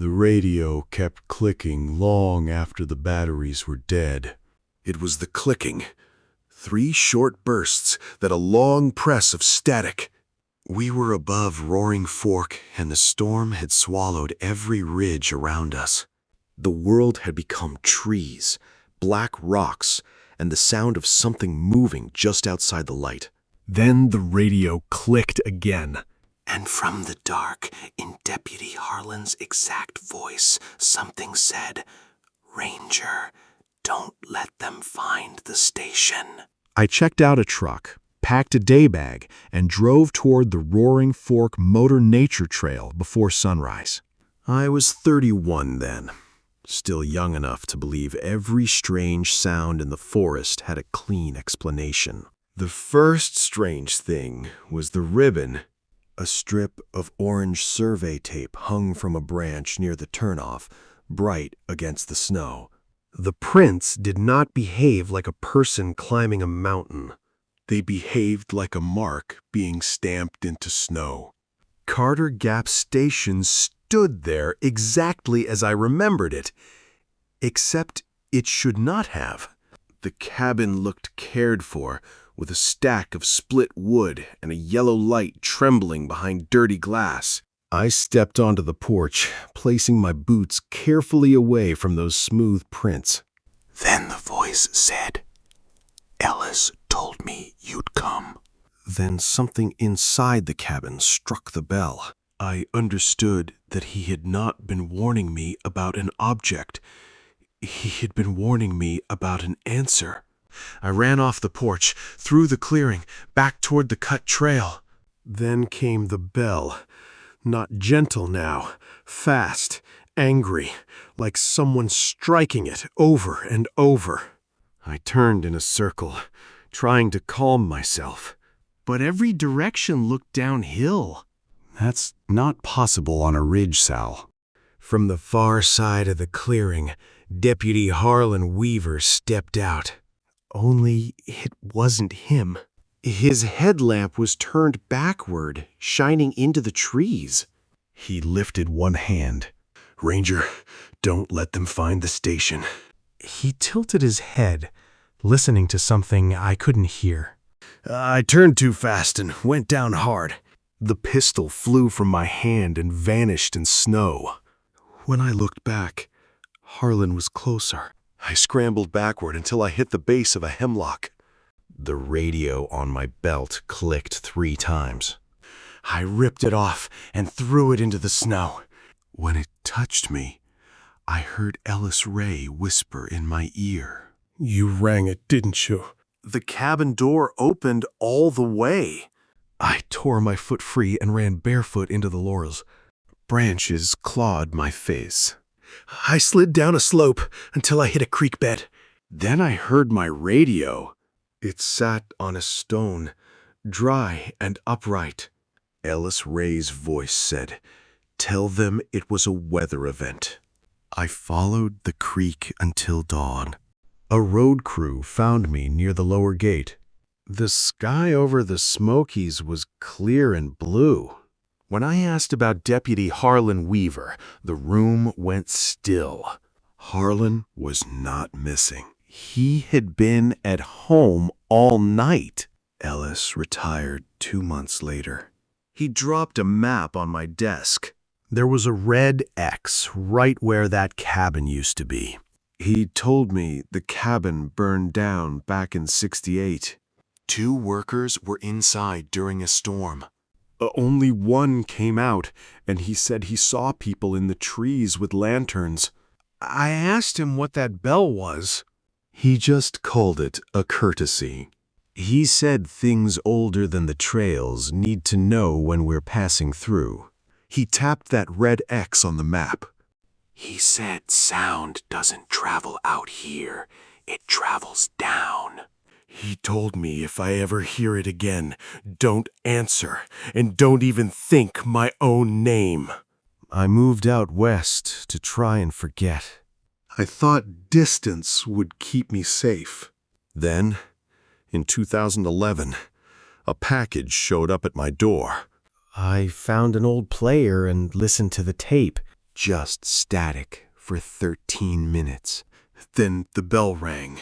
The radio kept clicking long after the batteries were dead. It was the clicking. 3 short bursts, then a long press of static. We were above Roaring Fork, and the storm had swallowed every ridge around us. The world had become trees, black rocks, and the sound of something moving just outside the light. Then the radio clicked again. And from the dark, in Deputy Harlan's exact voice, something said, "Ranger, don't let them find the station." I checked out a truck, packed a day bag, and drove toward the Roaring Fork Motor Nature Trail before sunrise. I was 31 then, still young enough to believe every strange sound in the forest had a clean explanation. The first strange thing was the ribbon. A strip of orange survey tape hung from a branch near the turnoff, bright against the snow. The prints did not behave like a person climbing a mountain. They behaved like a mark being stamped into snow. Carter Gap Station stood there exactly as I remembered it, except it should not have. The cabin looked cared for, with a stack of split wood and a yellow light trembling behind dirty glass. I stepped onto the porch, placing my boots carefully away from those smooth prints. Then the voice said, "Ellis told me you'd come." Then something inside the cabin struck the bell. I understood that he had not been warning me about an object. He had been warning me about an answer. I ran off the porch, through the clearing, back toward the cut trail. Then came the bell. Not gentle now, fast, angry, like someone striking it over and over. I turned in a circle, trying to calm myself. But every direction looked downhill. That's not possible on a ridge, Sal. From the far side of the clearing, Deputy Harlan Weaver stepped out. Only it wasn't him. His headlamp was turned backward, shining into the trees. He lifted one hand. "Ranger, don't let them find the station." He tilted his head, listening to something I couldn't hear. I turned too fast and went down hard. The pistol flew from my hand and vanished in snow. When I looked back, Harlan was closer. I scrambled backward until I hit the base of a hemlock. The radio on my belt clicked 3 times. I ripped it off and threw it into the snow. When it touched me, I heard Ellis Ray whisper in my ear. "You rang it, didn't you?" The cabin door opened all the way. I tore my foot free and ran barefoot into the laurels. Branches clawed my face. I slid down a slope until I hit a creek bed. Then I heard my radio. It sat on a stone, dry and upright. Ellis Ray's voice said, "Tell them it was a weather event." I followed the creek until dawn. A road crew found me near the lower gate. The sky over the Smokies was clear and blue. When I asked about Deputy Harlan Weaver, the room went still. Harlan was not missing. He had been at home all night. Ellis retired 2 months later. He dropped a map on my desk. There was a red X right where that cabin used to be. He told me the cabin burned down back in '68. 2 workers were inside during a storm. Only one came out, and he said he saw people in the trees with lanterns. I asked him what that bell was. He just called it a courtesy. He said things older than the trails need to know when we're passing through. He tapped that red X on the map. He said sound doesn't travel out here, it travels down. He told me if I ever hear it again, don't answer, and don't even think my own name. I moved out west to try and forget. I thought distance would keep me safe. Then, in 2011, a package showed up at my door. I found an old player and listened to the tape. just static for 13 minutes. Then the bell rang,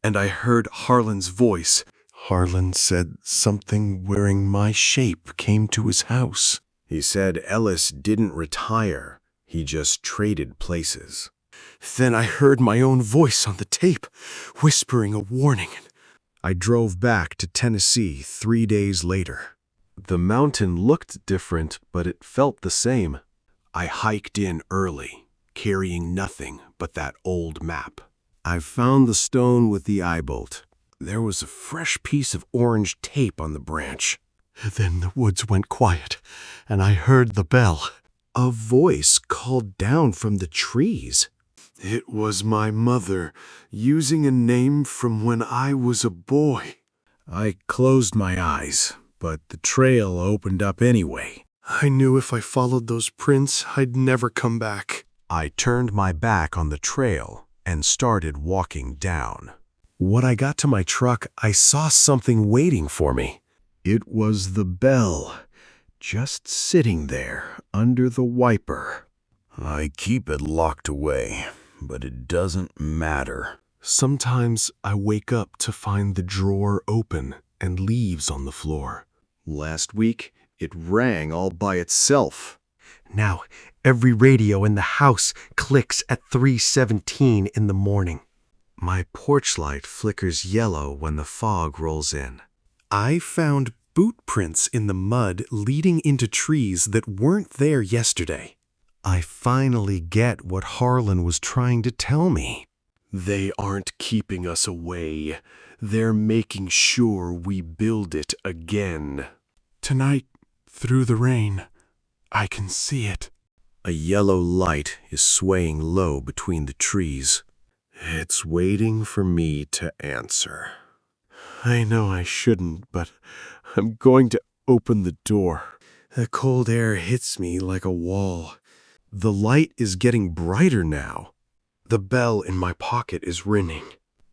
and I heard Harlan's voice. Harlan said something wearing my shape came to his house. He said Ellis didn't retire. He just traded places. Then I heard my own voice on the tape, whispering a warning. I drove back to Tennessee 3 days later. The mountain looked different, but it felt the same. I hiked in early, carrying nothing but that old map. I found the stone with the eye bolt. There was a fresh piece of orange tape on the branch. Then the woods went quiet, and I heard the bell. A voice called down from the trees. It was my mother, using a name from when I was a boy. I closed my eyes, but the trail opened up anyway. I knew if I followed those prints, I'd never come back. I turned my back on the trail and started walking down. When I got to my truck, I saw something waiting for me. It was the bell, just sitting there under the wiper. I keep it locked away, but it doesn't matter. Sometimes I wake up to find the drawer open and leaves on the floor. Last week, it rang all by itself. Now, every radio in the house clicks at 3:17 in the morning. My porch light flickers yellow when the fog rolls in. I found boot prints in the mud leading into trees that weren't there yesterday. I finally get what Harlan was trying to tell me. They aren't keeping us away. They're making sure we build it again. Tonight, through the rain, I can see it. A yellow light is swaying low between the trees. It's waiting for me to answer. I know I shouldn't, but I'm going to open the door. The cold air hits me like a wall. The light is getting brighter now. The bell in my pocket is ringing.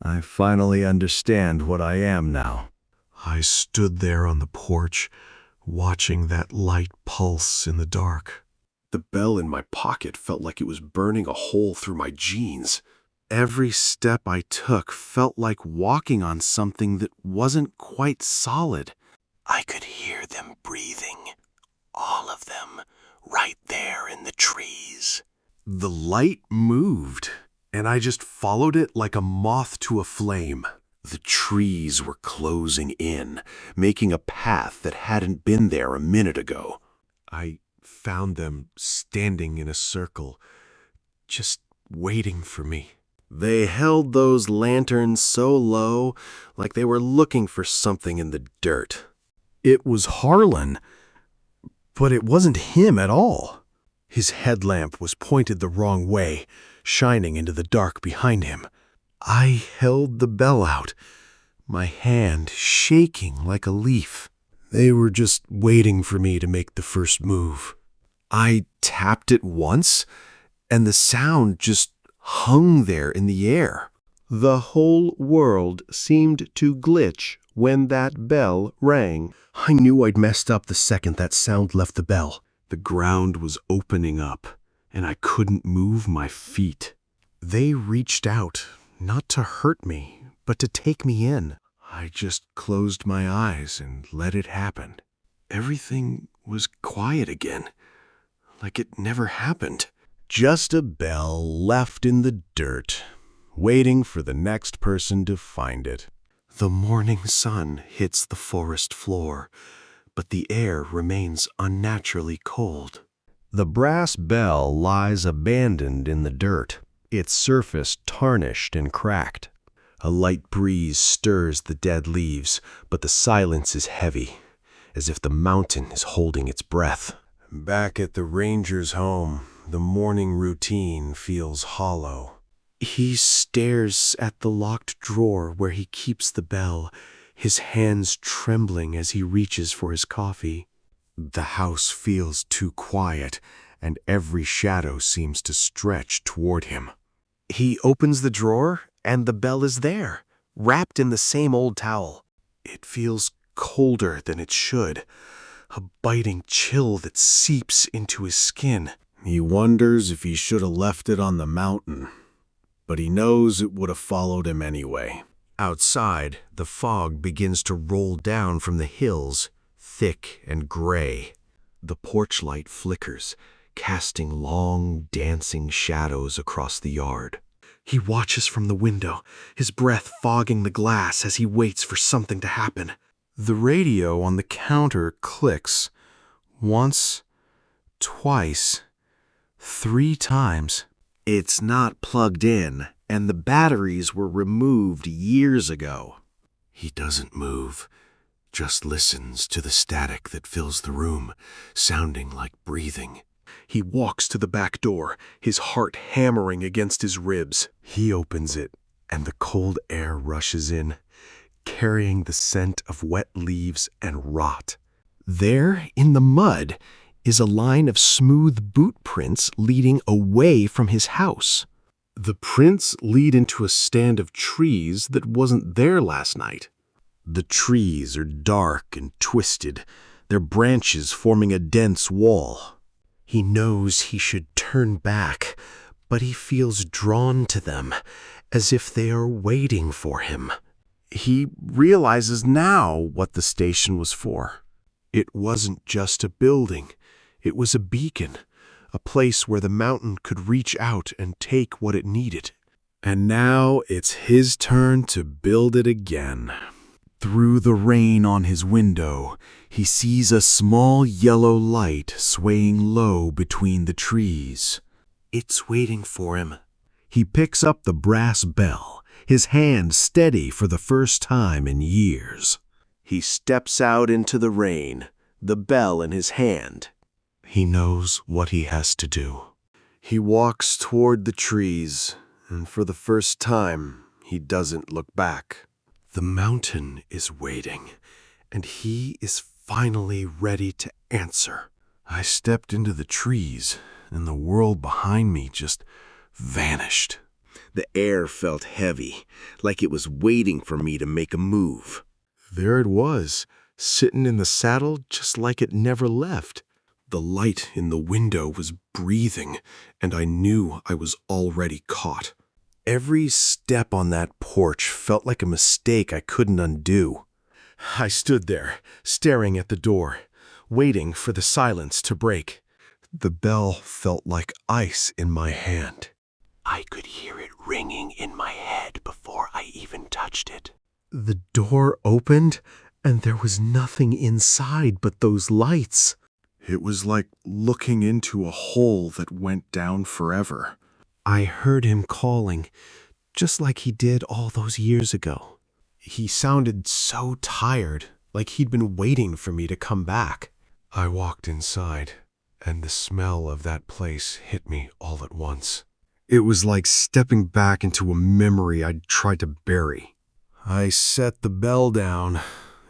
I finally understand what I am now. I stood there on the porch, watching that light pulse in the dark. The bell in my pocket felt like it was burning a hole through my jeans. Every step I took felt like walking on something that wasn't quite solid. I could hear them breathing, all of them, right there in the trees. The light moved, and I just followed it like a moth to a flame. The trees were closing in, making a path that hadn't been there a minute ago. I found them standing in a circle, just waiting for me. They held those lanterns so low, like they were looking for something in the dirt. It was Harlan, but it wasn't him at all. His headlamp was pointed the wrong way, shining into the dark behind him. I held the bell out, my hand shaking like a leaf. They were just waiting for me to make the first move. I tapped it once, and the sound just hung there in the air. The whole world seemed to glitch when that bell rang. I knew I'd messed up the second that sound left the bell. The ground was opening up, and I couldn't move my feet. They reached out, not to hurt me, but to take me in. I just closed my eyes and let it happen. Everything was quiet again, like it never happened. Just a bell left in the dirt, waiting for the next person to find it. The morning sun hits the forest floor, but the air remains unnaturally cold. The brass bell lies abandoned in the dirt, its surface tarnished and cracked. A light breeze stirs the dead leaves, but the silence is heavy, as if the mountain is holding its breath. Back at the ranger's home, the morning routine feels hollow. He stares at the locked drawer where he keeps the bell, his hands trembling as he reaches for his coffee. The house feels too quiet, and every shadow seems to stretch toward him. He opens the drawer, and the bell is there, wrapped in the same old towel. It feels colder than it should, a biting chill that seeps into his skin. He wonders if he should have left it on the mountain, but he knows it would have followed him anyway. Outside, the fog begins to roll down from the hills, thick and gray. The porch light flickers, casting long, dancing shadows across the yard. He watches from the window, his breath fogging the glass as he waits for something to happen. The radio on the counter clicks. Once, twice, 3 times. It's not plugged in, and the batteries were removed years ago. He doesn't move, just listens to the static that fills the room, sounding like breathing. He walks to the back door, his heart hammering against his ribs. He opens it, and the cold air rushes in, carrying the scent of wet leaves and rot. There, in the mud, is a line of smooth boot prints leading away from his house. The prints lead into a stand of trees that wasn't there last night. The trees are dark and twisted, their branches forming a dense wall. He knows he should turn back, but he feels drawn to them, as if they are waiting for him. He realizes now what the station was for. It wasn't just a building. It was a beacon, a place where the mountain could reach out and take what it needed. And now it's his turn to build it again. Through the rain on his window, he sees a small yellow light swaying low between the trees. It's waiting for him. He picks up the brass bell, his hand steady for the first time in years. He steps out into the rain, the bell in his hand. He knows what he has to do. He walks toward the trees, and for the first time, he doesn't look back. The mountain is waiting, and he is finally ready to answer. I stepped into the trees, and the world behind me just vanished. The air felt heavy, like it was waiting for me to make a move. There it was, sitting in the saddle just like it never left. The light in the window was breathing, and I knew I was already caught. Every step on that porch felt like a mistake I couldn't undo. I stood there, staring at the door, waiting for the silence to break. The bell felt like ice in my hand. I could hear it ringing in my head before I even touched it. The door opened, and there was nothing inside but those lights. It was like looking into a hole that went down forever. I heard him calling, just like he did all those years ago. He sounded so tired, like he'd been waiting for me to come back. I walked inside, and the smell of that place hit me all at once. It was like stepping back into a memory I'd tried to bury. I set the bell down,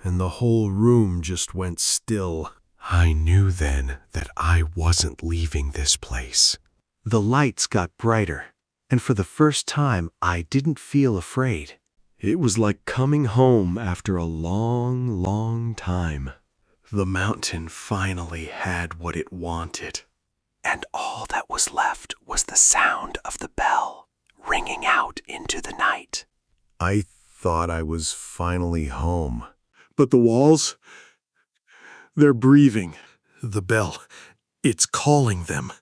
and the whole room just went still. I knew then that I wasn't leaving this place. The lights got brighter, and for the first time, I didn't feel afraid. It was like coming home after a long, long time. The mountain finally had what it wanted. And all that was left was the sound of the bell ringing out into the night. I thought I was finally home. But the walls, they're breathing. The bell, it's calling them.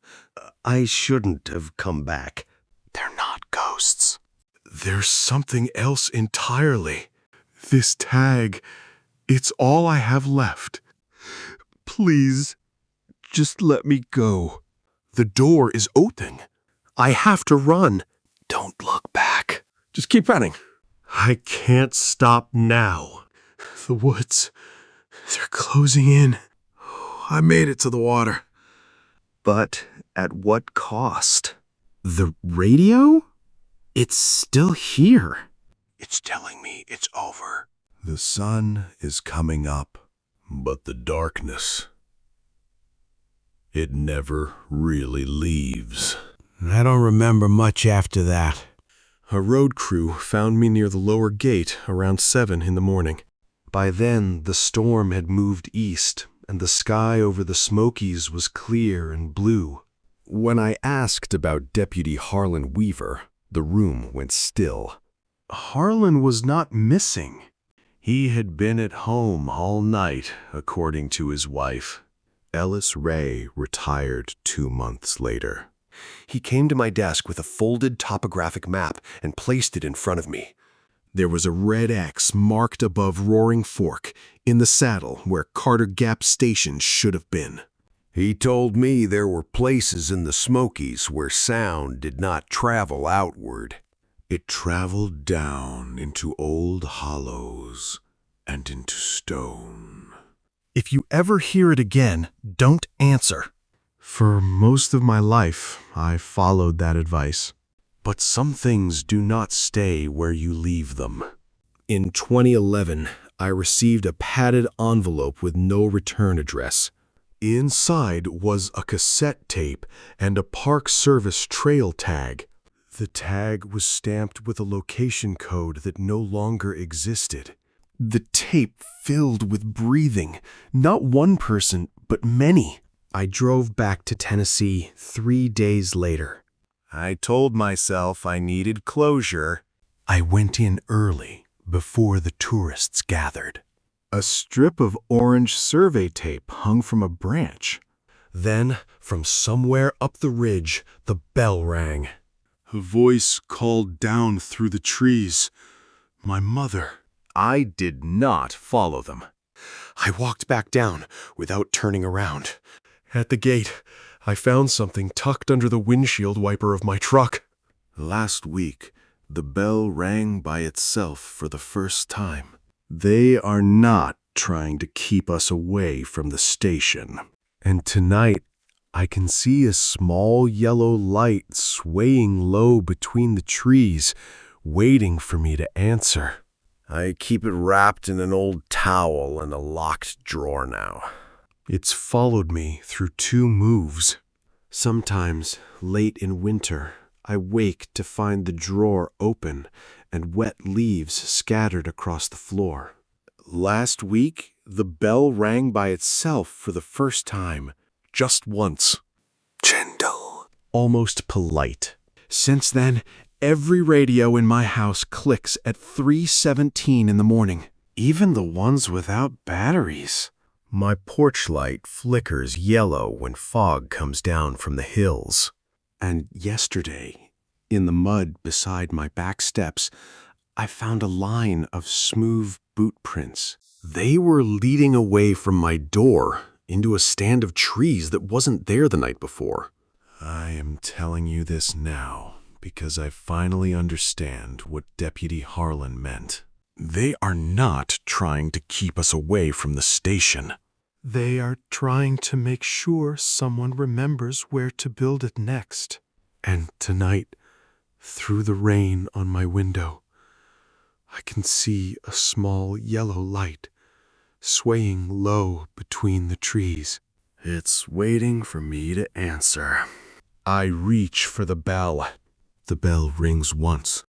I shouldn't have come back. They're not ghosts. There's something else entirely. This tag, it's all I have left. Please, just let me go. The door is open. I have to run. Don't look back. Just keep running. I can't stop now. The woods, they're closing in. I made it to the water. But at what cost? The radio? It's still here. It's telling me it's over. The sun is coming up, but the darkness, it never really leaves. I don't remember much after that. A road crew found me near the lower gate around 7 in the morning. By then, the storm had moved east, and the sky over the Smokies was clear and blue. When I asked about Deputy Harlan Weaver, the room went still. Harlan was not missing. He had been at home all night, according to his wife. Ellis Ray retired 2 months later. He came to my desk with a folded topographic map and placed it in front of me. There was a red X marked above Roaring Fork, in the saddle where Carter Gap Station should have been. He told me there were places in the Smokies where sound did not travel outward. It traveled down into old hollows and into stone. If you ever hear it again, don't answer. For most of my life, I followed that advice. But some things do not stay where you leave them. In 2011, I received a padded envelope with no return address. Inside was a cassette tape and a Park Service trail tag. The tag was stamped with a location code that no longer existed. The tape filled with breathing, not one person, but many. I drove back to Tennessee 3 days later. I told myself I needed closure. I went in early, before the tourists gathered. A strip of orange survey tape hung from a branch. Then, from somewhere up the ridge, the bell rang. A voice called down through the trees. My mother. I did not follow them. I walked back down without turning around. At the gate, I found something tucked under the windshield wiper of my truck. Last week, the bell rang by itself for the first time. They are not trying to keep us away from the station. And tonight, I can see a small yellow light swaying low between the trees, waiting for me to answer. I keep it wrapped in an old towel in a locked drawer now. It's followed me through 2 moves. Sometimes, late in winter, I wake to find the drawer open and wet leaves scattered across the floor. Last week, the bell rang by itself for the first time, just once. Gentle. Almost polite. Since then, every radio in my house clicks at 3:17 in the morning, even the ones without batteries. My porch light flickers yellow when fog comes down from the hills. And yesterday, in the mud beside my back steps, I found a line of smooth boot prints. They were leading away from my door into a stand of trees that wasn't there the night before. I am telling you this now because I finally understand what Deputy Harlan meant. They are not trying to keep us away from the station. They are trying to make sure someone remembers where to build it next. And tonight, through the rain on my window, I can see a small yellow light swaying low between the trees. It's waiting for me to answer. I reach for the bell. The bell rings once,